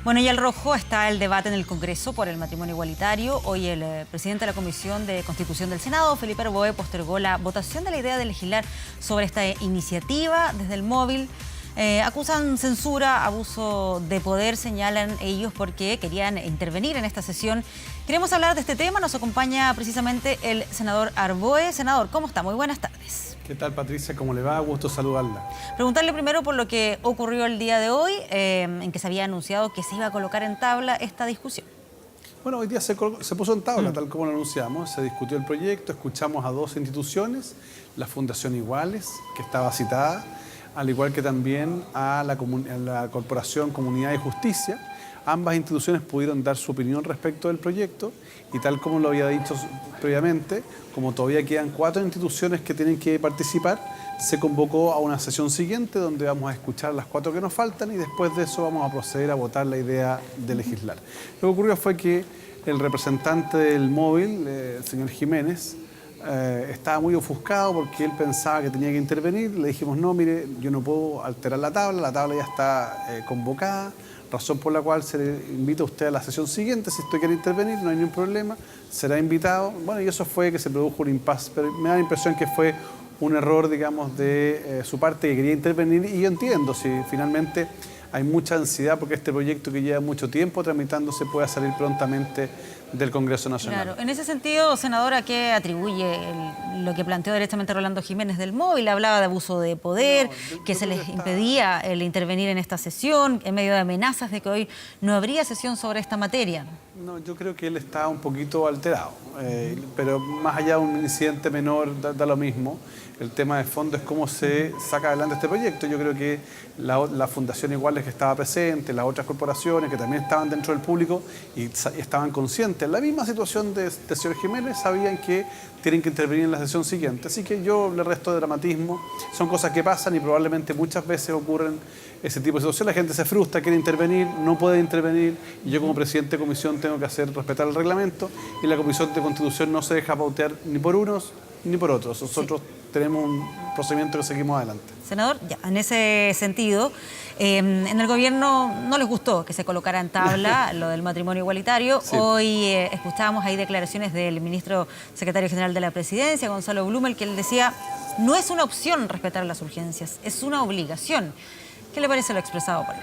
Bueno, y al rojo está el debate en el Congreso por el matrimonio igualitario. Hoy el presidente de la Comisión de Constitución del Senado, Felipe Arboe, postergó la votación de la idea de legislar sobre esta iniciativa desde el móvil. Acusan censura, abuso de poder, señalan ellos, porque querían intervenir en esta sesión. Queremos hablar de este tema, nos acompaña precisamente el senador Arboe. Senador, ¿cómo está? Muy buenas tardes. ¿Qué tal, Patricia? ¿Cómo le va? Gusto saludarla. Preguntarle primero por lo que ocurrió el día de hoy, en que se había anunciado que se iba a colocar en tabla esta discusión. Bueno, hoy día se puso en tabla, tal como lo anunciamos. Se discutió el proyecto, escuchamos a dos instituciones, la Fundación Iguales, que estaba citada, al igual que también a la Corporación Comunidad y Justicia. Ambas instituciones pudieron dar su opinión respecto del proyecto y, tal como lo había dicho previamente, como todavía quedan 4 instituciones que tienen que participar, se convocó a una sesión siguiente donde vamos a escuchar las 4 que nos faltan y después de eso vamos a proceder a votar la idea de legislar. Lo que ocurrió fue que el representante del móvil, el señor Jiménez, estaba muy ofuscado porque él pensaba que tenía que intervenir. Le dijimos, no, mire, yo no puedo alterar la tabla ya está convocada, razón por la cual se le invita a usted a la sesión siguiente. Si usted quiere intervenir, no hay ningún problema, será invitado. Bueno, y eso fue que se produjo un impasse, pero me da la impresión que fue un error, digamos, de su parte, que quería intervenir, y yo entiendo, si finalmente hay mucha ansiedad porque este proyecto, que lleva mucho tiempo tramitándose, pueda salir prontamente del Congreso Nacional. Claro, en ese sentido, senadora, ¿a qué atribuye lo que planteó directamente Rolando Jiménez del móvil? Hablaba de abuso de poder, que se les impedía el intervenir en esta sesión, en medio de amenazas de que hoy no habría sesión sobre esta materia. No, yo creo que él está un poquito alterado, pero más allá de un incidente menor, da lo mismo. El tema de fondo es cómo se saca adelante este proyecto. Yo creo que la Fundación Iguales, que estaba presente, las otras corporaciones que también estaban dentro del público y estaban conscientes en la misma situación de señor Jiménez, sabían que tienen que intervenir en la sesión siguiente. Así que yo le resto de dramatismo. Son cosas que pasan y probablemente muchas veces ocurren ese tipo de situaciones. La gente se frustra, quiere intervenir, no puede intervenir, y yo como presidente de comisión tengo que hacer respetar el reglamento, y la Comisión de Constitución no se deja pautear ni por unos ni por otros. Nosotros tenemos un procedimiento que seguimos adelante. Senador, ya, en ese sentido, en el gobierno no les gustó que se colocara en tabla lo del matrimonio igualitario. Sí. Hoy escuchábamos ahí declaraciones del ministro secretario general de la Presidencia, Gonzalo Blumel, que él decía, no es una opción respetar las urgencias, es una obligación. ¿Qué le parece lo expresado por él?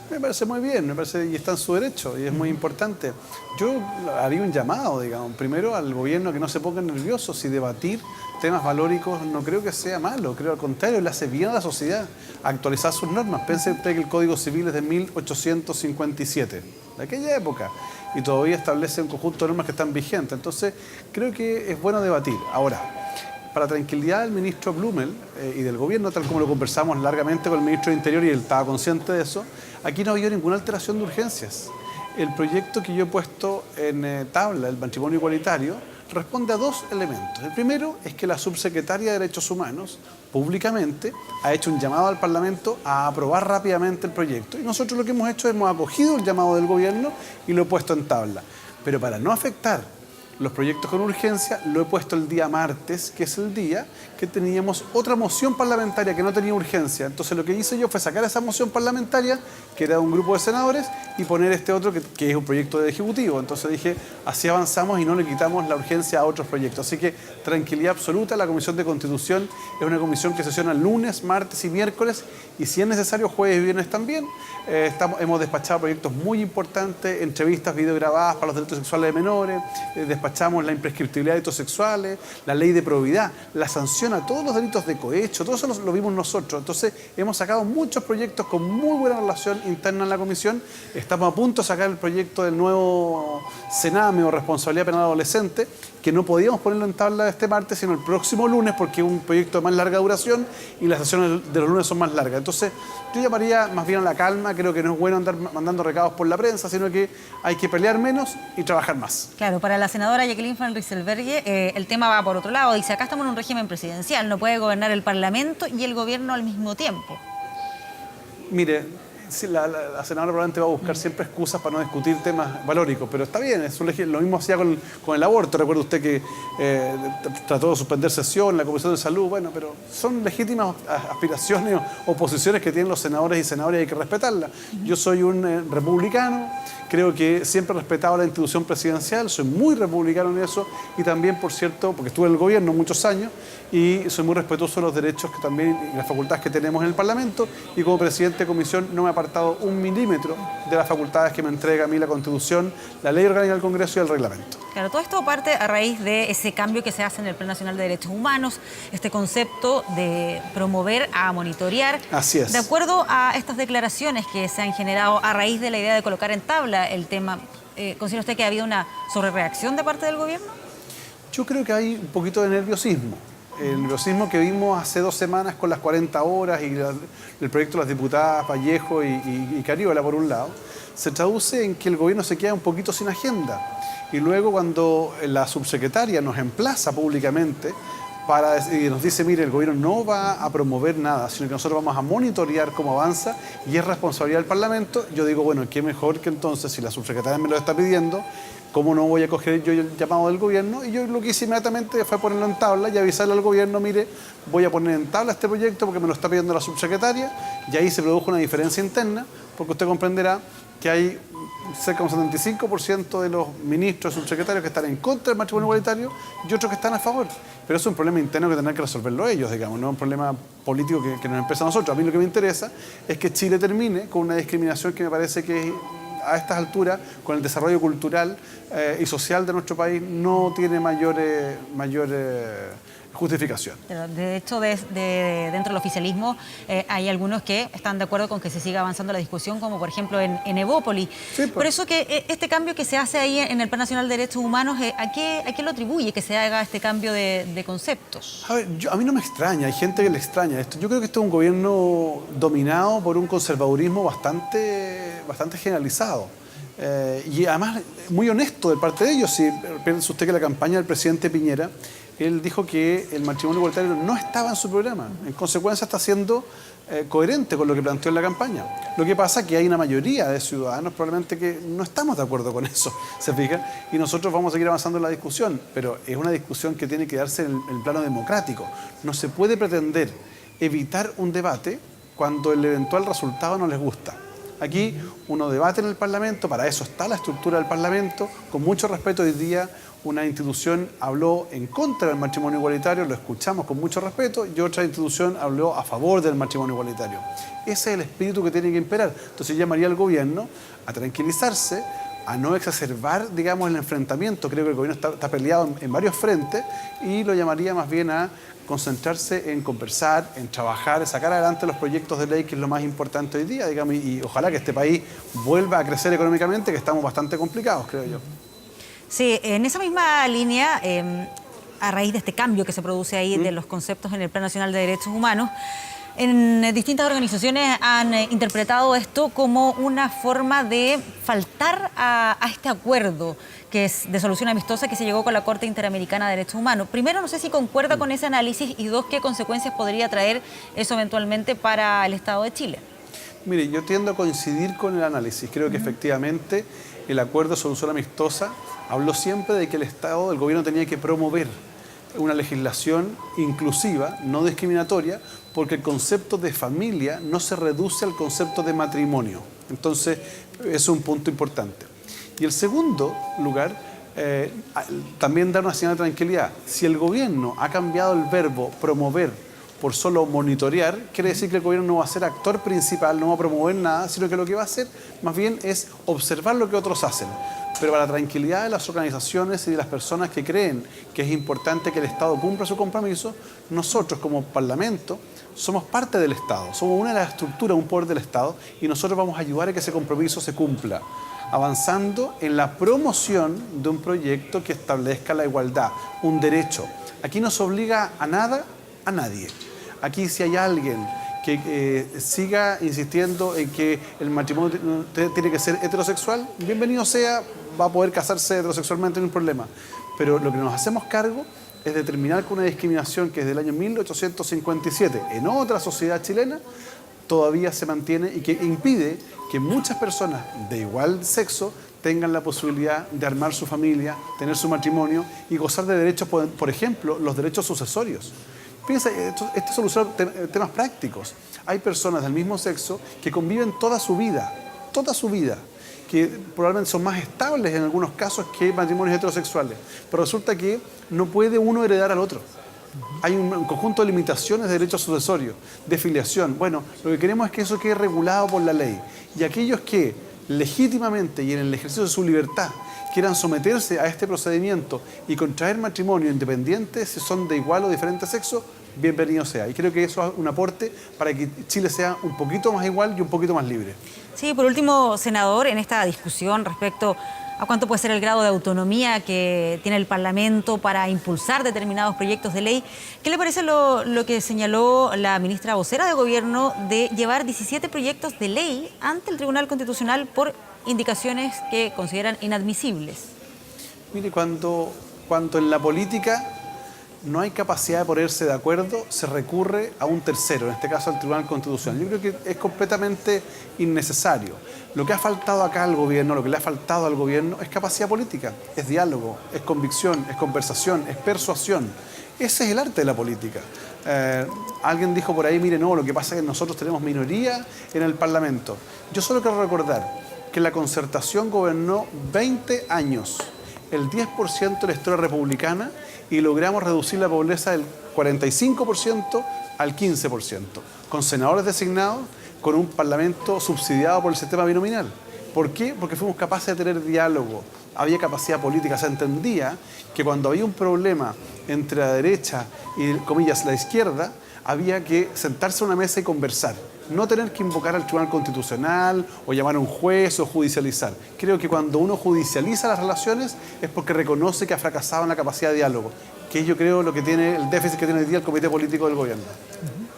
Me parece muy bien, y está en su derecho, y es muy importante. Yo haría un llamado, digamos, primero al gobierno, que no se pongan nerviosos, y debatir temas valóricos no creo que sea malo, creo al contrario, le hace bien a la sociedad actualizar sus normas. Piense usted que el Código Civil es de 1857, de aquella época, y todavía establece un conjunto de normas que están vigentes. Entonces, creo que es bueno debatir. Ahora, para tranquilidad del ministro Blumel y del gobierno, tal como lo conversamos largamente con el ministro de Interior, y él estaba consciente de eso, aquí no ha habido ninguna alteración de urgencias. El proyecto que yo he puesto en tabla, el matrimonio igualitario, responde a 2 elementos. El primero es que la subsecretaria de Derechos Humanos públicamente ha hecho un llamado al Parlamento a aprobar rápidamente el proyecto, y nosotros lo que hemos hecho es hemos acogido el llamado del gobierno y lo he puesto en tabla. Pero para no afectar los proyectos con urgencia, lo he puesto el día martes, que es el día que teníamos otra moción parlamentaria que no tenía urgencia. Entonces lo que hice yo fue sacar esa moción parlamentaria, que era de un grupo de senadores, y poner este otro que es un proyecto de ejecutivo. Entonces dije, así avanzamos y no le quitamos la urgencia a otros proyectos. Así que tranquilidad absoluta. La Comisión de Constitución es una comisión que sesiona lunes, martes y miércoles, y si es necesario jueves y viernes también. Hemos despachado proyectos muy importantes, entrevistas videograbadas para los derechos sexuales de menores, despachamos la imprescriptibilidad de delitos sexuales, la ley de probidad, la sanción a todos los delitos de cohecho, todo eso lo vimos nosotros. Entonces hemos sacado muchos proyectos con muy buena relación interna en la comisión. Estamos a punto de sacar el proyecto del nuevo Sename, o responsabilidad penal adolescente, que no podíamos ponerlo en tabla este martes, sino el próximo lunes, porque es un proyecto de más larga duración y las sesiones de los lunes son más largas. Entonces yo llamaría más bien a la calma. Creo que no es bueno andar mandando recados por la prensa, sino que hay que pelear menos y trabajar más. Claro, para la senadora Jacqueline Van Rysselberghe, el tema va por otro lado. Dice, acá estamos en un régimen presidencial, no puede gobernar el Parlamento y el gobierno al mismo tiempo. Mire, sí, la senadora probablemente va a buscar siempre excusas para no discutir temas valóricos, pero está bien, lo mismo hacía con el aborto. Recuerda usted que trató de suspender sesión en la Comisión de Salud, bueno, pero son legítimas aspiraciones o posiciones que tienen los senadores y senadoras y hay que respetarlas. Yo soy un republicano, creo que siempre he respetado la institución presidencial, soy muy republicano en eso y también, por cierto, porque estuve en el gobierno muchos años y soy muy respetuoso de los derechos que también y las facultades que tenemos en el Parlamento y como presidente de comisión no me he apartado un milímetro de las facultades que me entrega a mí la Constitución, la Ley Orgánica del Congreso y el reglamento. Claro, todo esto parte a raíz de ese cambio que se hace en el Plan Nacional de Derechos Humanos, este concepto de promover a monitorear. Así es. De acuerdo a estas declaraciones que se han generado a raíz de la idea de colocar en tabla el tema, ¿considera usted que ha habido una sobrereacción de parte del gobierno? Yo creo que hay un poquito de nerviosismo. El nerviosismo que vimos hace 2 semanas con las 40 horas y el proyecto de las diputadas Vallejo y Cariola, por un lado, se traduce en que el gobierno se queda un poquito sin agenda. Y luego cuando la subsecretaria nos emplaza públicamente y nos dice, mire, el gobierno no va a promover nada, sino que nosotros vamos a monitorear cómo avanza y es responsabilidad del Parlamento, yo digo, bueno, qué mejor que entonces, si la subsecretaria me lo está pidiendo, ¿cómo no voy a coger yo el llamado del gobierno? Y yo lo que hice inmediatamente fue ponerlo en tabla y avisarle al gobierno, mire, voy a poner en tabla este proyecto porque me lo está pidiendo la subsecretaria, y ahí se produjo una diferencia interna, porque usted comprenderá que hay cerca de un 75% de los ministros y subsecretarios que están en contra del matrimonio igualitario y otros que están a favor. Pero eso es un problema interno que tendrán que resolverlo ellos, digamos, no es un problema político que nos empieza a nosotros. A mí lo que me interesa es que Chile termine con una discriminación que me parece que a estas alturas, con el desarrollo cultural y social de nuestro país, no tiene mayor justificación. Pero de hecho, dentro del oficialismo hay algunos que están de acuerdo con que se siga avanzando la discusión, como por ejemplo en Evópoli. Sí, pues. Por eso que este cambio que se hace ahí en el Plan Nacional de Derechos Humanos, ¿a qué lo atribuye que se haga este cambio de conceptos? A ver, a mí no me extraña, hay gente que le extraña esto. Yo creo que este es un gobierno dominado por un conservadurismo bastante generalizado. Y además muy honesto de parte de ellos. Si piensa usted que la campaña del presidente Piñera, él dijo que el matrimonio igualitario no estaba en su programa. En consecuencia está siendo coherente con lo que planteó en la campaña. Lo que pasa es que hay una mayoría de ciudadanos probablemente que no estamos de acuerdo con eso, ¿se fija? Y nosotros vamos a seguir avanzando en la discusión, pero es una discusión que tiene que darse en el plano democrático. No se puede pretender evitar un debate cuando el eventual resultado no les gusta. Aquí uno debate en el Parlamento, para eso está la estructura del Parlamento. Con mucho respeto, hoy día una institución habló en contra del matrimonio igualitario, lo escuchamos con mucho respeto, y otra institución habló a favor del matrimonio igualitario. Ese es el espíritu que tiene que imperar. Entonces llamaría al gobierno a tranquilizarse, a no exacerbar, digamos, el enfrentamiento. Creo que el gobierno está peleado en varios frentes y lo llamaría más bien a concentrarse en conversar, en trabajar, en sacar adelante los proyectos de ley, que es lo más importante hoy día, digamos, y ojalá que este país vuelva a crecer económicamente, que estamos bastante complicados, creo yo. Sí, en esa misma línea, a raíz de este cambio que se produce ahí de los conceptos en el Plan Nacional de Derechos Humanos, en distintas organizaciones han interpretado esto como una forma de faltar a este acuerdo que es de solución amistosa que se llegó con la Corte Interamericana de Derechos Humanos. Primero, no sé si concuerda con ese análisis, y dos, ¿qué consecuencias podría traer eso eventualmente para el Estado de Chile? Mire, yo tiendo a coincidir con el análisis. Creo que efectivamente el acuerdo de solución amistosa habló siempre de que el Estado, el gobierno tenía que promover una legislación inclusiva, no discriminatoria, porque el concepto de familia no se reduce al concepto de matrimonio. Entonces, es un punto importante. Y el segundo lugar, también dar una señal de tranquilidad. Si el gobierno ha cambiado el verbo promover por solo monitorear, quiere decir que el gobierno no va a ser actor principal, no va a promover nada, sino que lo que va a hacer más bien es observar lo que otros hacen. Pero para la tranquilidad de las organizaciones y de las personas que creen que es importante que el Estado cumpla su compromiso, nosotros como Parlamento somos parte del Estado, somos una de las estructuras, un poder del Estado, y nosotros vamos a ayudar a que ese compromiso se cumpla, avanzando en la promoción de un proyecto que establezca la igualdad, un derecho. Aquí no se obliga a nada a nadie. Aquí, si hay alguien que siga insistiendo en que el matrimonio tiene que ser heterosexual, bienvenido sea, va a poder casarse heterosexualmente, no hay problema. Pero lo que nos hacemos cargo es de terminar con una discriminación que desde el año 1857, en otra sociedad chilena, todavía se mantiene y que impide que muchas personas de igual sexo tengan la posibilidad de armar su familia, tener su matrimonio y gozar de derechos, por ejemplo, los derechos sucesorios. Piensa, esto soluciona temas prácticos. Hay personas del mismo sexo que conviven toda su vida, que probablemente son más estables en algunos casos que matrimonios heterosexuales, pero resulta que no puede uno heredar al otro. Hay un conjunto de limitaciones de derechos sucesorios, de filiación. Bueno, lo que queremos es que eso quede regulado por la ley. Y aquellos que legítimamente y en el ejercicio de su libertad quieran someterse a este procedimiento y contraer matrimonio independiente si son de igual o diferente sexo, bienvenido sea. Y creo que eso es un aporte para que Chile sea un poquito más igual y un poquito más libre. Sí, por último, senador, en esta discusión respecto a cuánto puede ser el grado de autonomía que tiene el Parlamento para impulsar determinados proyectos de ley, ¿qué le parece lo que señaló la ministra vocera de Gobierno de llevar 17 proyectos de ley ante el Tribunal Constitucional por indicaciones que consideran inadmisibles? Mire, cuando en la política no hay capacidad de ponerse de acuerdo, se recurre a un tercero, en este caso al Tribunal Constitucional. Yo creo que es completamente innecesario. Lo que ha faltado acá al gobierno, lo que le ha faltado al gobierno es capacidad política, es diálogo, es convicción, es conversación, es persuasión. Ese es el arte de la política. Alguien dijo por ahí, mire, no, lo que pasa es que nosotros tenemos minoría en el Parlamento. Yo solo quiero recordar que la concertación gobernó 20 años, el 10% de la historia republicana, y logramos reducir la pobreza del 45% al 15%, con senadores designados, con un parlamento subsidiado por el sistema binominal. ¿Por qué? Porque fuimos capaces de tener diálogo, había capacidad política, se entendía que cuando había un problema entre la derecha y, comillas, la izquierda, había que sentarse a una mesa y conversar. No tener que invocar al Tribunal Constitucional o llamar a un juez o judicializar. Creo que cuando uno judicializa las relaciones es porque reconoce que ha fracasado en la capacidad de diálogo, que es, yo creo, lo que tiene el déficit que tiene hoy día el Comité Político del Gobierno.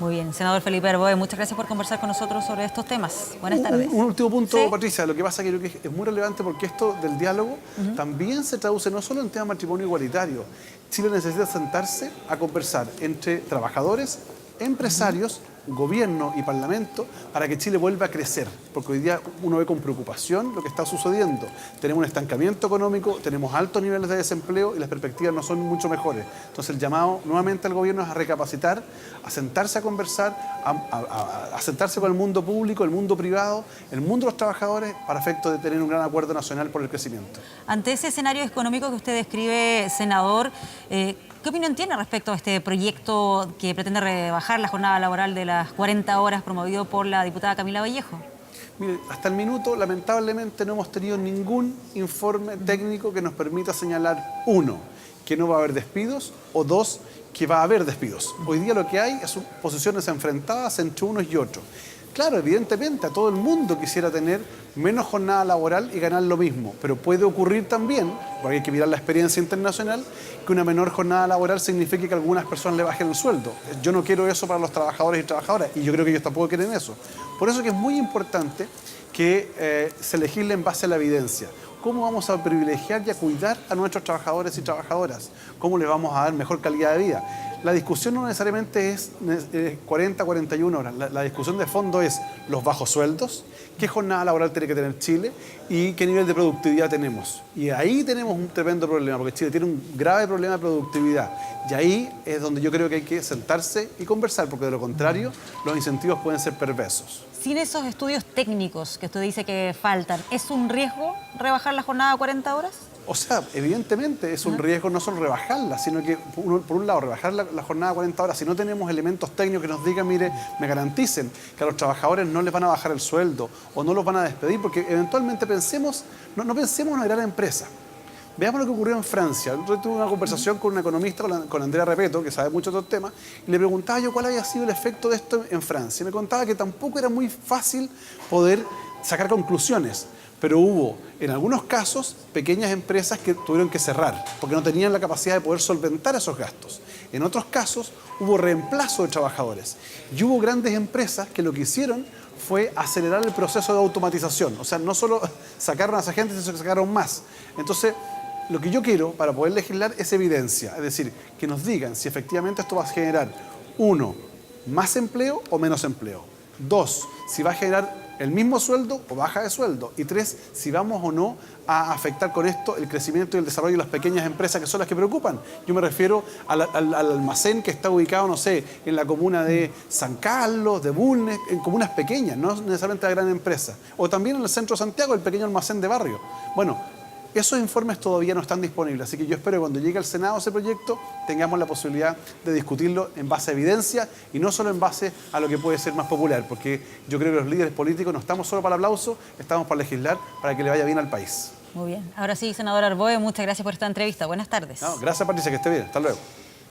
Muy bien, senador Felipe Arboe, muchas gracias por conversar con nosotros sobre estos temas. Buenas tardes. Un último punto, ¿Sí? Patricia, lo que pasa es que creo que es muy relevante porque esto del diálogo también se traduce no solo en tema de matrimonio igualitario. Chile necesita sentarse a conversar entre trabajadores, empresarios, gobierno y parlamento para que Chile vuelva a crecer, porque hoy día uno ve con preocupación lo que está sucediendo. Tenemos un estancamiento económico, tenemos altos niveles de desempleo y las perspectivas no son mucho mejores. Entonces el llamado nuevamente al gobierno es a recapacitar, a sentarse a conversar, a sentarse con el mundo público, el mundo privado, el mundo de los trabajadores para efecto de tener un gran acuerdo nacional por el crecimiento. Ante ese escenario económico que usted describe, senador, ¿qué opinión tiene respecto a este proyecto que pretende rebajar la jornada laboral de las 40 horas promovido por la diputada Camila Vallejo? Mire, hasta el minuto, lamentablemente, no hemos tenido ningún informe técnico que nos permita señalar, uno, que no va a haber despidos, o dos, que va a haber despidos. Hoy día lo que hay es posiciones enfrentadas entre unos y otros. Claro, evidentemente, a todo el mundo quisiera tener menos jornada laboral y ganar lo mismo, pero puede ocurrir también, porque hay que mirar la experiencia internacional, que una menor jornada laboral signifique que a algunas personas le bajen el sueldo. Yo no quiero eso para los trabajadores y trabajadoras, y yo creo que ellos tampoco quieren eso. Por eso que es muy importante que se legisle en base a la evidencia. ¿Cómo vamos a privilegiar y a cuidar a nuestros trabajadores y trabajadoras? ¿Cómo les vamos a dar mejor calidad de vida? La discusión no necesariamente es 40, 41 horas. La discusión de fondo es los bajos sueldos, qué jornada laboral tiene que tener Chile y qué nivel de productividad tenemos. Y ahí tenemos un tremendo problema, porque Chile tiene un grave problema de productividad. Y ahí es donde yo creo que hay que sentarse y conversar, porque de lo contrario los incentivos pueden ser perversos. Sin esos estudios técnicos que usted dice que faltan, ¿es un riesgo rebajar la jornada a 40 horas? O sea, evidentemente es un riesgo no solo rebajarla, sino que, por un lado, rebajar la jornada a 40 horas, si no tenemos elementos técnicos que nos digan, mire, me garanticen que a los trabajadores no les van a bajar el sueldo o no los van a despedir, porque eventualmente pensemos, no pensemos en una gran empresa. Veamos lo que ocurrió en Francia. Yo tuve una conversación con un economista, con Andrea Repeto, que sabe mucho de estos temas, y le preguntaba yo cuál había sido el efecto de esto en Francia. Y me contaba que tampoco era muy fácil poder sacar conclusiones, pero hubo, en algunos casos, pequeñas empresas que tuvieron que cerrar, porque no tenían la capacidad de poder solventar esos gastos. En otros casos, hubo reemplazo de trabajadores. Y hubo grandes empresas que lo que hicieron fue acelerar el proceso de automatización. O sea, no solo sacaron a esa gente, sino que sacaron más. Entonces, lo que yo quiero para poder legislar es evidencia, es decir, que nos digan si efectivamente esto va a generar, uno, más empleo o menos empleo. 2, si va a generar el mismo sueldo o baja de sueldo. Y 3, si vamos o no a afectar con esto el crecimiento y el desarrollo de las pequeñas empresas que son las que preocupan. Yo me refiero al almacén que está ubicado, no sé, en la comuna de San Carlos, de Bulnes, en comunas pequeñas, no necesariamente la gran empresa. O también en el centro de Santiago, el pequeño almacén de barrio. Bueno, esos informes todavía no están disponibles, así que yo espero que cuando llegue al Senado ese proyecto tengamos la posibilidad de discutirlo en base a evidencia y no solo en base a lo que puede ser más popular, porque yo creo que los líderes políticos no estamos solo para el aplauso, estamos para legislar para que le vaya bien al país. Muy bien. Ahora sí, senador Arboe, muchas gracias por esta entrevista. Buenas tardes. No, gracias, Patricia, que esté bien. Hasta luego.